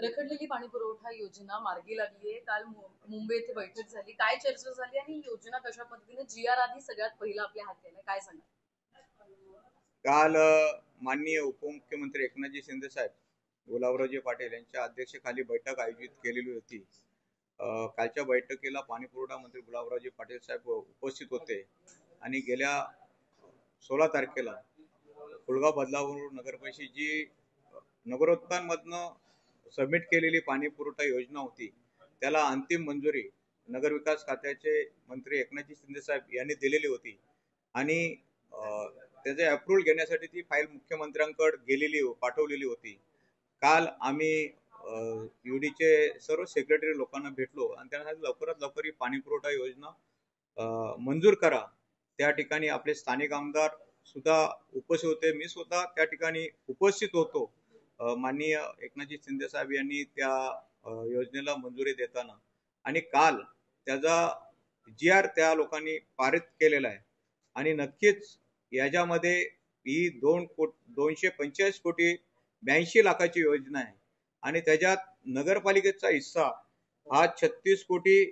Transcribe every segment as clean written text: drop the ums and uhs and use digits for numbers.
रखडलेली पाणी पुरवठा योजना मार्गी लागली आहे। काल मुंबई येथे बैठक झाली। काय चर्चा झाली आणि ही योजना कशा पद्धतीने जी आर आधी सगळ्यात पहिला आपल्या हाती आला काय सांगा? काल माननीय उपमुख्यमंत्री एकनाथजी शिंदे साहेब, गुलाबरावजी पाटील यांच्या अध्यक्षतेखाली बैठक आयोजित केलेली होती। कालच्या बैठकीला पाणीपुरवठा मंत्री गुलाबरावजी पाटील साहेब उपस्थित होते आणि गेल्या 16 तारखेला कुळगाव बदलापूर नगरपरिषद जी नगरोत्थानमधनं सबमिट केलेली पाणीपुरवठा योजना होती, त्याला अंतिम मंजुरी नगरविकास खात्याचे मंत्री एकनाथजी शिंदे साहेब यांनी दिलेली होती आणि त्याचे अप्रूव्हल घेण्यासाठी ती फाईल मुख्यमंत्र्यांकडे पाठवलेली होती। काल आम्ही यूडीचे सर्व सेक्रेटरी लोकांना भेटलो आणि त्यांना लवकरात लवकर ही पाणीपुरवठा योजना मंजूर करा। त्या ठिकाणी आपले स्थानिक आमदार सुद्धा उपस्थित होते, मी सुद्धा त्या ठिकाणी उपस्थित होतो। माननीय एकनाथजी शिंदे साहेब यांनी त्या योजनेला मंजुरी देताना आणि काल त्याचा जी.आर. त्या लोकांनी पारित केलेला आहे आणि नक्कीच याच्यामध्ये ही 245 कोटी 82 लाखाची योजना आहे आणि त्याच्यात नगरपालिकेचा हिस्सा हा 36 कोटी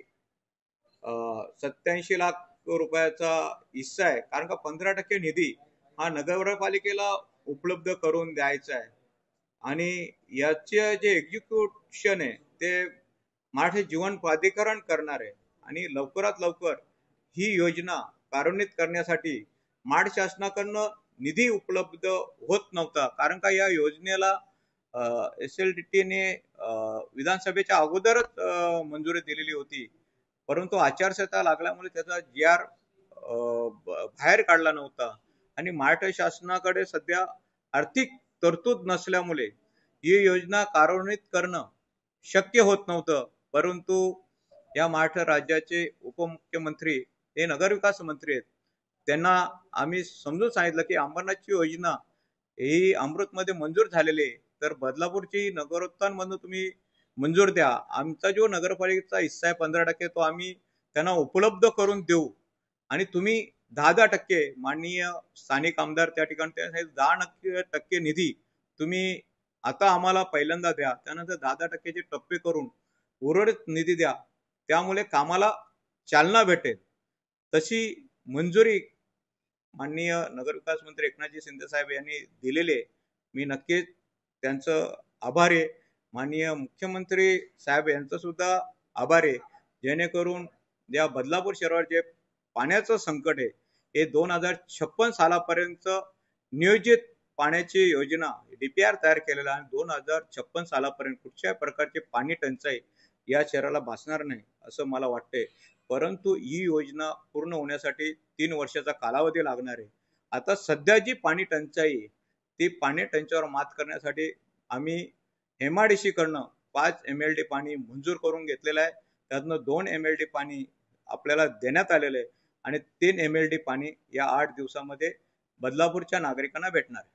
87 लाख रुपयाचा हिस्सा आहे। कारण का 15% निधी हा नगरपालिकेला उपलब्ध करून द्यायचा आहे आणि याचे जे एक्झिक्युशन आहे ते महाराष्ट्र जीवन प्राधिकरण करणार आहे आणि लवकरात लवकर ही योजना कार्यान्वित करण्यासाठी महाराष्ट्र शासनाकडनं निधी उपलब्ध होत नव्हता। कारण का या योजनेला SLDT ने विधानसभेच्या अगोदरच मंजुरी दिलेली होती, परंतु आचारसंहिता लागल्यामुळे त्याचा जी.आर. बाहेर काढला नव्हता आणि महाराष्ट्र शासनाकडे सध्या आर्थिक तरतूद नसल्यामुळे ही योजना कार्यान्वित करणं शक्य होत नव्हतं। परंतु या महाराष्ट्र राज्याचे उपमुख्यमंत्री हे नगरविकास मंत्री आहेत, त्यांना आम्ही समजून सांगितलं की अंबरनाथची योजना ही अमृतमध्ये मंजूर झालेली आहे, तर बदलापूरची नगरोत्थान मधून तुम्ही मंजूर द्या। आमचा जो नगरपालिकेचा हिस्सा आहे 15% तो आम्ही त्यांना उपलब्ध करून देऊ आणि तुम्ही 10% माननीय स्थानिक आमदार त्या ठिकाणी 10% निधी तुम्ही आता आम्हाला पहिल्यांदा द्या, त्यानंतर 10% टप्पे करून उर्वरित निधी द्या, त्यामुळे कामाला चालना भेटेल। तशी मंजुरी माननीय नगरविकास मंत्री एकनाथजी शिंदे साहेब यांनी दिलेले, मी नक्कीच त्यांचं आभारी आहे। माननीय मुख्यमंत्री साहेब यांचं सुद्धा आभार आहे, जेणेकरून या बदलापूर शहरावर जे पाण्याचं संकट आहे हे 2056 सालापर्यंत नियोजित पाण्याची योजना DPR तयार केलेला आहे। 2056 सालापर्यंत कुठच्याही प्रकारचे पाणी टंचाई या शहराला भासणार नाही असं मला वाटतंय, परंतु ही योजना पूर्ण होण्यासाठी 3 वर्षाचा कालावधी लागणार आहे। आता सध्या जी पाणी टंचाई ती पाणी टंचाईवर मात करण्यासाठी आम्ही MRDC कडनं 5 MLD पाणी मंजूर करून घेतलेलं आहे, त्यातनं 2 MLD पाणी आपल्याला देण्यात आलेलं आहे आणि 3 MLD पाणी या 8 दिवसामध्ये बदलापूरच्या नागरिकांना भेटणार आहे।